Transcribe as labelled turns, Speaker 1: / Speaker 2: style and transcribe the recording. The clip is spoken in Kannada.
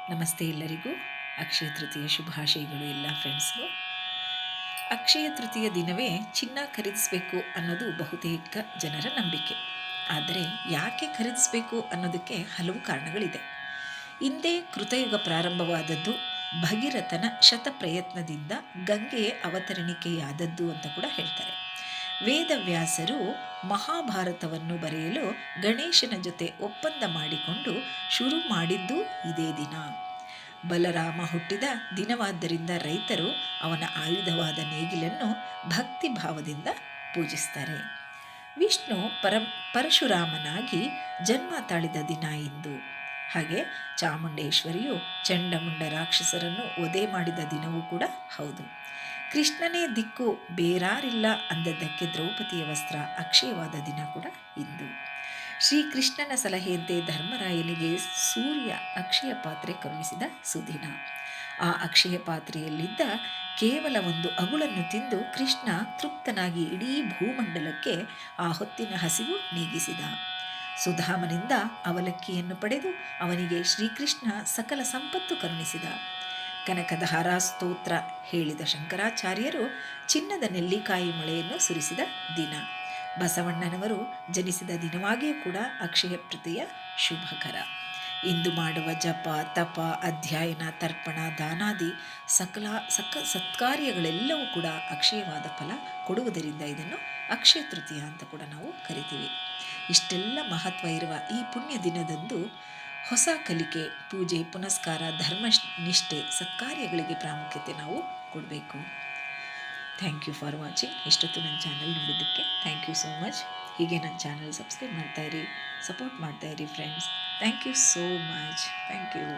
Speaker 1: ನಮಸ್ತೆ ಎಲ್ಲರಿಗೂ. ಅಕ್ಷಯ ತೃತೀಯ ಶುಭಾಶಯಗಳು ಎಲ್ಲ ಫ್ರೆಂಡ್ಸ್ಗೂ. ಅಕ್ಷಯ ತೃತೀಯ ದಿನವೇ ಚಿನ್ನ ಖರೀದಿಸಬೇಕು ಅನ್ನೋದು ಬಹುತೇಕ ಜನರ ನಂಬಿಕೆ. ಆದರೆ ಯಾಕೆ ಖರೀದಿಸಬೇಕು ಅನ್ನೋದಕ್ಕೆ ಹಲವು ಕಾರಣಗಳಿದೆ. ಹಿಂದೆ ಕೃತಯುಗ ಪ್ರಾರಂಭವಾದದ್ದು ಭಗೀರಥನ ಶತಪ್ರಯತ್ನದಿಂದ ಗಂಗೆಯ ಅವತರಣಿಕೆಯಾದದ್ದು ಅಂತ ಕೂಡ ಹೇಳ್ತಾರೆ. ವೇದವ್ಯಾಸರು ಮಹಾಭಾರತವನ್ನು ಬರೆಯಲು ಗಣೇಶನ ಜೊತೆ ಒಪ್ಪಂದ ಮಾಡಿಕೊಂಡು ಶುರು ಮಾಡಿದ್ದು ಇದೇ ದಿನ. ಬಲರಾಮ ಹುಟ್ಟಿದ ದಿನವಾದ್ದರಿಂದ ರೈತರು ಅವನ ಆಯುಧವಾದ ನೇಗಿಲನ್ನು ಭಕ್ತಿ ಭಾವದಿಂದ ಪೂಜಿಸ್ತಾರೆ. ವಿಷ್ಣು ಪರಶುರಾಮನಾಗಿ ಜನ್ಮ ತಾಳಿದ ದಿನ ಇಂದು. ಹಾಗೆ ಚಾಮುಂಡೇಶ್ವರಿಯು ಚಂಡಮುಂಡ ರಾಕ್ಷಸರನ್ನು ವಧೆ ಮಾಡಿದ ದಿನವೂ ಕೂಡ ಹೌದು. ಕೃಷ್ಣನೇ ದಿಕ್ಕು ಬೇರಾರಿಲ್ಲ ಅಂದದ್ದಕ್ಕೆ ದ್ರೌಪದಿಯ ವಸ್ತ್ರ ಅಕ್ಷಯವಾದ ದಿನ ಕೂಡ ಇಂದು. ಶ್ರೀಕೃಷ್ಣನ ಸಲಹೆಯಂತೆ ಧರ್ಮರಾಯನಿಗೆ ಸೂರ್ಯ ಅಕ್ಷಯ ಪಾತ್ರೆ ಕರುಣಿಸಿದ ಸುದಿನ. ಆ ಅಕ್ಷಯ ಪಾತ್ರೆಯಲ್ಲಿದ್ದ ಕೇವಲ ಒಂದು ಅಗುಳನ್ನು ತಿಂದು ಕೃಷ್ಣ ತೃಪ್ತನಾಗಿ ಇಡೀ ಭೂಮಂಡಲಕ್ಕೆ ಆ ಹೊತ್ತಿನ ಹಸಿವು ನೀಗಿಸಿದ. ಸುಧಾಮನಿಂದ ಅವಲಕ್ಕಿಯನ್ನು ಪಡೆದು ಅವನಿಗೆ ಶ್ರೀಕೃಷ್ಣ ಸಕಲ ಸಂಪತ್ತು ಕರುಣಿಸಿದ. ಕನಕಧಾರಾ ಸ್ತೋತ್ರ ಹೇಳಿದ ಶಂಕರಾಚಾರ್ಯರು ಚಿನ್ನದ ನೆಲ್ಲಿಕಾಯಿ ಮಳೆಯನ್ನು ಸುರಿಸಿದ ದಿನ. ಬಸವಣ್ಣನವರು ಜನಿಸಿದ ದಿನವಾಗಿಯೂ ಕೂಡ ಅಕ್ಷಯ ತೃತೀಯ ಶುಭಕರ. ಇಂದು ಮಾಡುವ ಜಪ, ತಪ, ಅಧ್ಯಯನ, ತರ್ಪಣ, ದಾನಾದಿ ಸತ್ಕಾರ್ಯಗಳೆಲ್ಲವೂ ಕೂಡ ಅಕ್ಷಯವಾದ ಫಲ ಕೊಡುವುದರಿಂದ ಇದನ್ನು ಅಕ್ಷಯ ತೃತೀಯ ಅಂತ ಕೂಡ ನಾವು ಕರಿತೀವಿ. ಇಷ್ಟೆಲ್ಲ ಮಹತ್ವ ಇರುವ ಈ ಪುಣ್ಯ ದಿನದಂದು ಹೊಸ ಕಲಿಕೆ, ಪೂಜೆ, ಪುನಸ್ಕಾರ, ಧರ್ಮನಿಷ್ಠೆ, ಸತ್ಕಾರ್ಯಗಳಿಗೆ ಪ್ರಾಮುಖ್ಯತೆ ನಾವು ಕೊಡಬೇಕು. Thank you for watching. ಇಷ್ಟೊತ್ತು ನನ್ನ ಚಾನಲ್ ನೋಡಿದ್ದಕ್ಕೆ ಥ್ಯಾಂಕ್ ಯು ಸೋ ಮಚ್. ಹೀಗೆ ನನ್ನ ಚಾನಲ್ ಸಬ್ಸ್ಕ್ರೈಬ್ ಮಾಡ್ತಾಯಿರಿ, ಸಪೋರ್ಟ್ ಮಾಡ್ತಾಯಿರಿ friends. Thank you so much. Thank you.